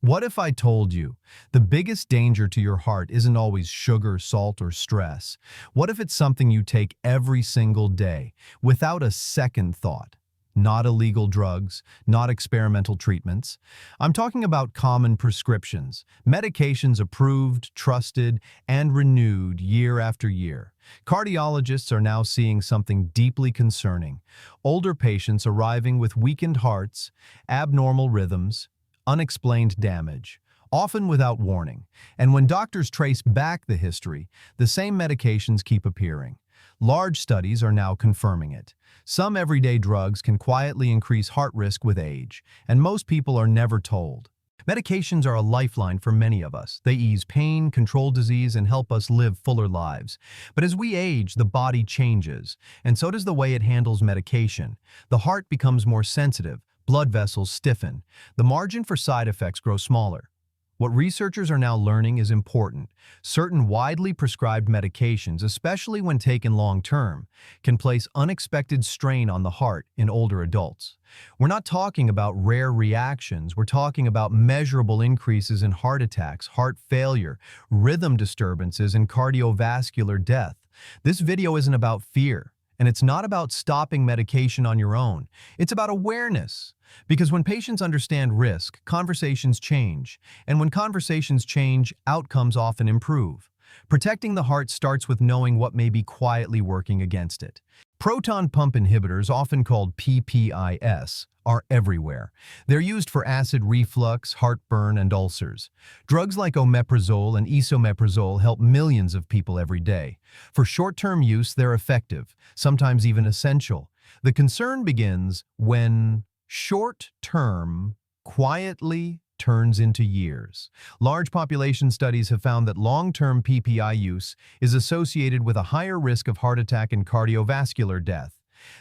What if I told you the biggest danger to your heart isn't always sugar, salt, or stress? What if it's something you take every single day without a second thought? Not illegal drugs, not experimental treatments. I'm talking about common prescriptions, medications approved, trusted, and renewed year after year. Cardiologists are now seeing something deeply concerning. Older patients arriving with weakened hearts, abnormal rhythms, unexplained damage, often without warning. And when doctors trace back the history, the same medications keep appearing. Large studies are now confirming it. Some everyday drugs can quietly increase heart risk with age, and most people are never told. Medications are a lifeline for many of us. They ease pain, control disease, and help us live fuller lives. But as we age, the body changes, and so does the way it handles medication. The heart becomes more sensitive, blood vessels stiffen. The margin for side effects grows smaller. What researchers are now learning is important. Certain widely prescribed medications, especially when taken long-term, can place unexpected strain on the heart in older adults. We're not talking about rare reactions, we're talking about measurable increases in heart attacks, heart failure, rhythm disturbances, and cardiovascular death. This video isn't about fear. And it's not about stopping medication on your own. It's about awareness. Because when patients understand risk, conversations change. And when conversations change, outcomes often improve. Protecting the heart starts with knowing what may be quietly working against it. Proton pump inhibitors, often called PPIs, are everywhere. They're used for acid reflux, heartburn, and ulcers. Drugs like omeprazole and esomeprazole help millions of people every day. For short-term use, they're effective, sometimes even essential. The concern begins when short-term quietly turns into years. Large population studies have found that long-term PPI use is associated with a higher risk of heart attack and cardiovascular death.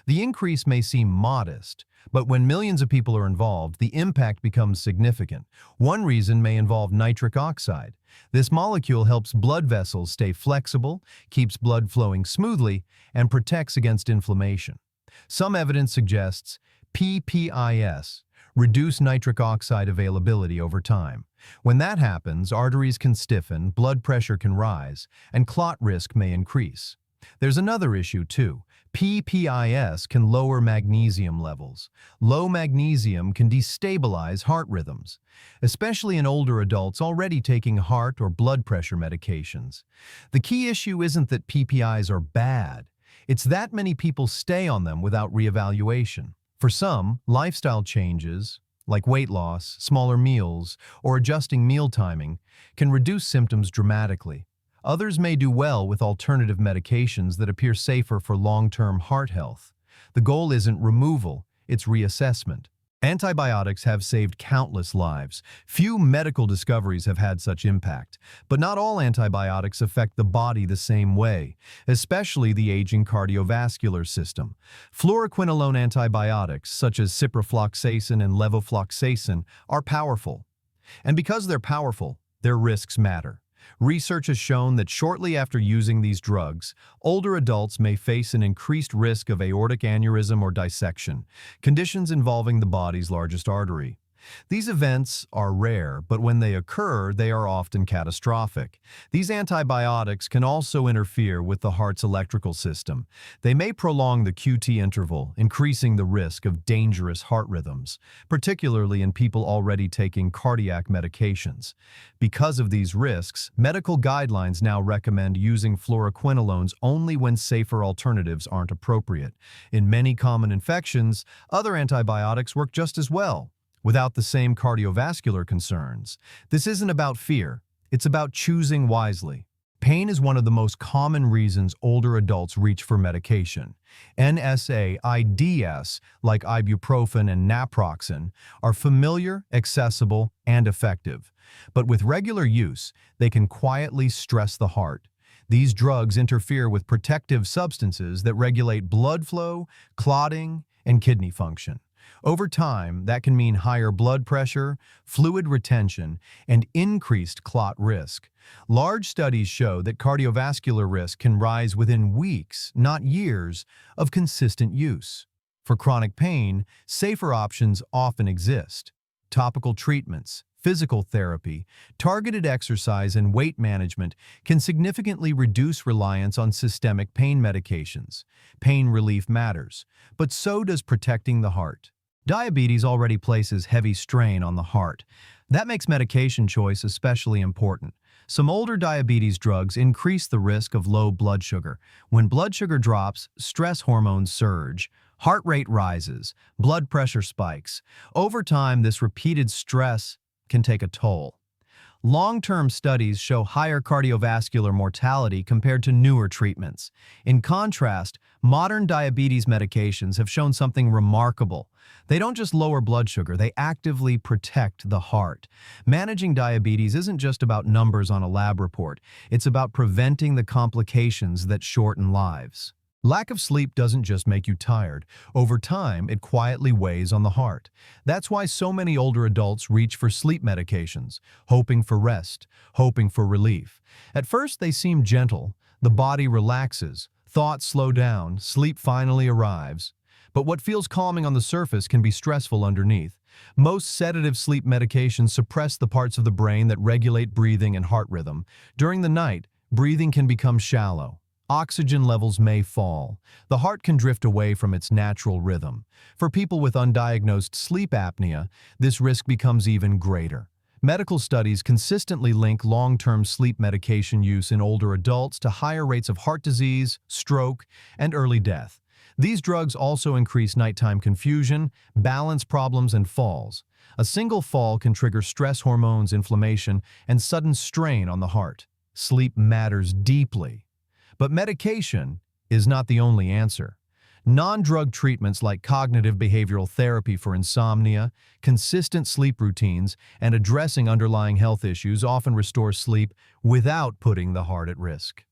The increase may seem modest, but when millions of people are involved, the impact becomes significant. One reason may involve nitric oxide. This molecule helps blood vessels stay flexible, keeps blood flowing smoothly, and protects against inflammation. Some evidence suggests PPIs reduce nitric oxide availability over time. When that happens, arteries can stiffen, blood pressure can rise, and clot risk may increase. There's another issue too. PPIs can lower magnesium levels. Low magnesium can destabilize heart rhythms, especially in older adults already taking heart or blood pressure medications. The key issue isn't that PPIs are bad. It's that many people stay on them without reevaluation. For some, lifestyle changes, like weight loss, smaller meals, or adjusting meal timing, can reduce symptoms dramatically. Others may do well with alternative medications that appear safer for long-term heart health. The goal isn't removal, it's reassessment. Antibiotics have saved countless lives. Few medical discoveries have had such impact. But not all antibiotics affect the body the same way, especially the aging cardiovascular system. Fluoroquinolone antibiotics, such as ciprofloxacin and levofloxacin, are powerful. And because they're powerful, their risks matter. Research has shown that shortly after using these drugs, older adults may face an increased risk of aortic aneurysm or dissection, conditions involving the body's largest artery. These events are rare, but when they occur, they are often catastrophic. These antibiotics can also interfere with the heart's electrical system. They may prolong the QT interval, increasing the risk of dangerous heart rhythms, particularly in people already taking cardiac medications. Because of these risks, medical guidelines now recommend using fluoroquinolones only when safer alternatives aren't appropriate. In many common infections, other antibiotics work just as well, without the same cardiovascular concerns. This isn't about fear, it's about choosing wisely. Pain is one of the most common reasons older adults reach for medication. NSAIDs, like ibuprofen and naproxen, are familiar, accessible, and effective. But with regular use, they can quietly stress the heart. These drugs interfere with protective substances that regulate blood flow, clotting, and kidney function. Over time, that can mean higher blood pressure, fluid retention, and increased clot risk. Large studies show that cardiovascular risk can rise within weeks, not years, of consistent use. For chronic pain, safer options often exist. Topical treatments, physical therapy, targeted exercise, and weight management can significantly reduce reliance on systemic pain medications. Pain relief matters, but so does protecting the heart. Diabetes already places heavy strain on the heart. That makes medication choice especially important. Some older diabetes drugs increase the risk of low blood sugar. When blood sugar drops, stress hormones surge, heart rate rises, blood pressure spikes. Over time, this repeated stress can take a toll. Long-term studies show higher cardiovascular mortality compared to newer treatments. In contrast, modern diabetes medications have shown something remarkable. They don't just lower blood sugar, they actively protect the heart. Managing diabetes isn't just about numbers on a lab report. It's about preventing the complications that shorten lives. Lack of sleep doesn't just make you tired. Over time, it quietly weighs on the heart. That's why so many older adults reach for sleep medications, hoping for rest, hoping for relief. At first, they seem gentle. The body relaxes, thoughts slow down, sleep finally arrives. But what feels calming on the surface can be stressful underneath. Most sedative sleep medications suppress the parts of the brain that regulate breathing and heart rhythm. During the night, breathing can become shallow. Oxygen levels may fall. The heart can drift away from its natural rhythm. For people with undiagnosed sleep apnea, this risk becomes even greater. Medical studies consistently link long-term sleep medication use in older adults to higher rates of heart disease, stroke, and early death. These drugs also increase nighttime confusion, balance problems, and falls. A single fall can trigger stress hormones, inflammation, and sudden strain on the heart. Sleep matters deeply. But medication is not the only answer. Non-drug treatments like cognitive behavioral therapy for insomnia, consistent sleep routines, and addressing underlying health issues often restore sleep without putting the heart at risk.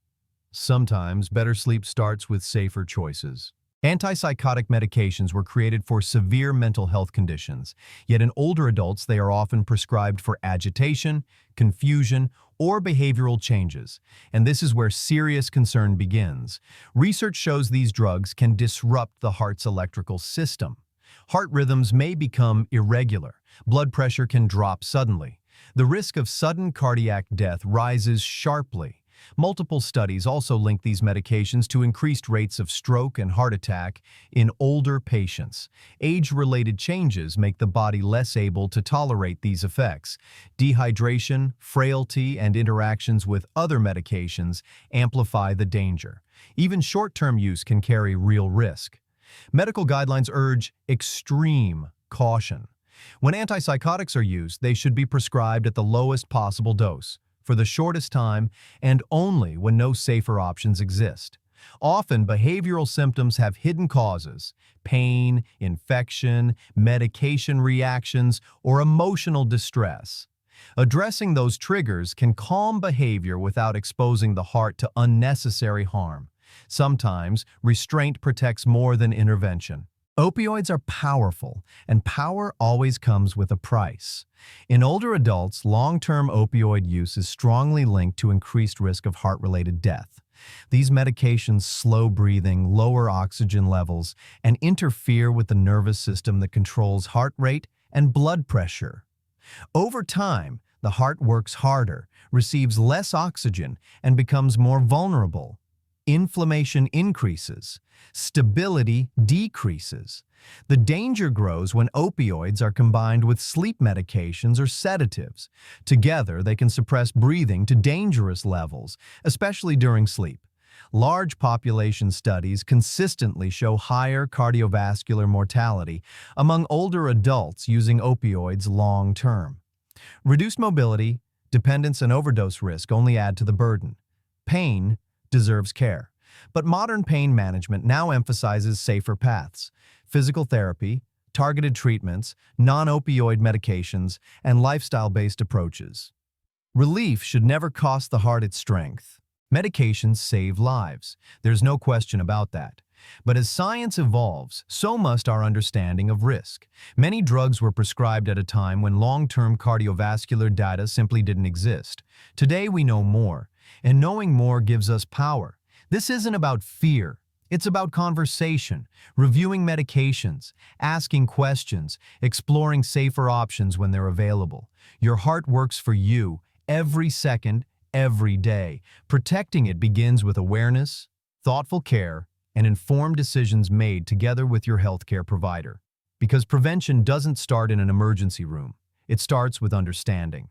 Sometimes, better sleep starts with safer choices. Antipsychotic medications were created for severe mental health conditions, yet in older adults they are often prescribed for agitation, confusion, or behavioral changes, and this is where serious concern begins. Research shows these drugs can disrupt the heart's electrical system. Heart rhythms may become irregular, blood pressure can drop suddenly. The risk of sudden cardiac death rises sharply. Multiple studies also link these medications to increased rates of stroke and heart attack in older patients. Age-related changes make the body less able to tolerate these effects. Dehydration, frailty, and interactions with other medications amplify the danger. Even short-term use can carry real risk. Medical guidelines urge extreme caution. When antipsychotics are used, they should be prescribed at the lowest possible dose, for the shortest time, and only when no safer options exist. Often, behavioral symptoms have hidden causes: pain, infection, medication reactions, or emotional distress. Addressing those triggers can calm behavior without exposing the heart to unnecessary harm. Sometimes, restraint protects more than intervention. Opioids are powerful, and power always comes with a price. In older adults, long-term opioid use is strongly linked to increased risk of heart-related death. These medications slow breathing, lower oxygen levels, and interfere with the nervous system that controls heart rate and blood pressure. Over time, the heart works harder, receives less oxygen, and becomes more vulnerable. Inflammation increases, stability decreases. The danger grows when opioids are combined with sleep medications or sedatives. Together, they can suppress breathing to dangerous levels, especially during sleep. Large population studies consistently show higher cardiovascular mortality among older adults using opioids long-term. Reduced mobility, dependence, and overdose risk only add to the burden. Pain deserves care. But modern pain management now emphasizes safer paths: physical therapy, targeted treatments, non-opioid medications, and lifestyle-based approaches. Relief should never cost the heart its strength. Medications save lives. There's no question about that. But as science evolves, so must our understanding of risk. Many drugs were prescribed at a time when long-term cardiovascular data simply didn't exist. Today we know more, and knowing more gives us power. This isn't about fear, It's about conversation, reviewing medications, asking questions, exploring safer options when they're available. Your heart works for you every second, every day. Protecting it begins with awareness, thoughtful care, and informed decisions made together with your healthcare provider. Because prevention doesn't start in an emergency room. It starts with understanding.